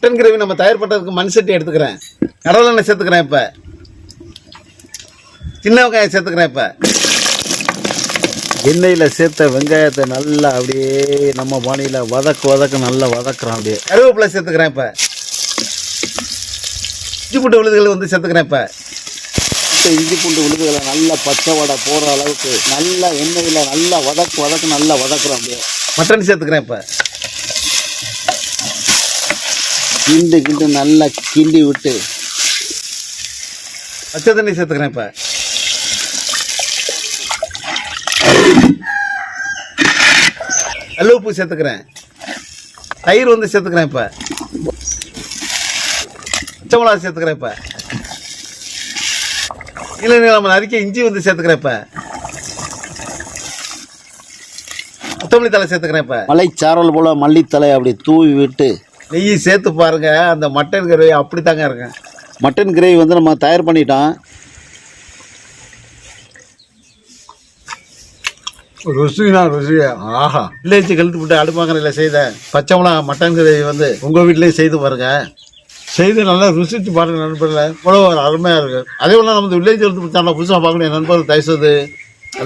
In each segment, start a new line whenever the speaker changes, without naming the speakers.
Mutton gravy நம்ம தயார் பண்ணுறதுக்கு மண் சட்டி எடுத்துக்கிறேன். கடலை எண்ணெய் சேர்த்துக்கிறேன். இப்போ சின்ன வெங்காயம் சேர்த்துக்கிறேன். இப்போ எண்ணெயில் சேர்த்த வெங்காயத்தை நல்லா அப்படியே நம்ம பாணியில் வதக்க நல்லா வதக்குறோம். அப்படியே கருவேப்பிலை சேர்த்துக்கிறேன். இப்போ இஞ்சி பூண்டு விழுதுகள் வந்து சேர்த்துக்கிறேன். இப்போ இஞ்சி பூண்டு விழுதுகளை நல்லா பச்சை வடை போகிற அளவுக்கு நல்லா எண்ணெயில் நல்லா வதக்கு நல்லா வதக்குறோம். அப்படியே மட்டன் சேர்த்துக்கிறேன். இப்போ கிண்டு நல்லா கிண்டி விட்டு பச்சை தண்ணி சேர்த்துக்கிறேன். இப்போ கல் உப்பு சேர்த்துக்கிறேன். தயிர் வந்து சேர்த்துக்கிறேன். இப்போ பச்சை மிளகா சேர்த்துக்கிறேன். இப்போ இல்லை நம்ம நறுக்கிய இஞ்சி வந்து சேர்த்துக்கிறேன். இப்போ கொத்தமல்லி தலை சேர்த்துக்கிறேன். இப்போ மலைச்சாரல் போல் மல்லித்தலை அப்படி தூவி விட்டு நெய் சேர்த்து பாருங்க. அந்த மட்டன் கிரேவி அப்படி தாங்க இருக்கேன். மட்டன் கிரேவி வந்து நம்ம தயார் பண்ணிட்டோம். ருசினா ருசி. ஆஹா, வில்லேஜ் கழுத்து விட்டு அடுப்பாங்கரையில் செய்த பச்சை மிளகா மட்டன் கிரேவி வந்து உங்கள் வீட்டிலேயே செய்து பாருங்க. செய்து நல்லா ருசித்து பாருங்க நண்பர்களே. இவ்வளோ ஒரு அருமையாக இருக்குது. அதே போல் நம்ம வில்லேஜ் கழுத்து சேனலை புதுசாக பார்க்கணும் நண்பர்கள் தயவுசெய்து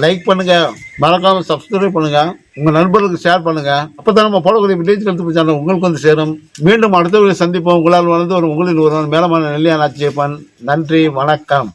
லைக் பண்ணுங்கள், மறக்காமல் சப்ஸ்கிரைப் பண்ணுங்கள், உங்கள் நண்பர்களுக்கு ஷேர் பண்ணுங்கள். அப்போ தான் நம்ம போடக்கூடிய வில்லேஜ் கழுத்து சேனல் உங்களுக்கு வந்து சேரும். மீண்டும் அடுத்த சந்திப்போம். உங்களால் வளர்ந்து ஒரு உங்களில் ஒரு மேலமான நெல்லியா நாச்சியப்பன். நன்றி, வணக்கம்.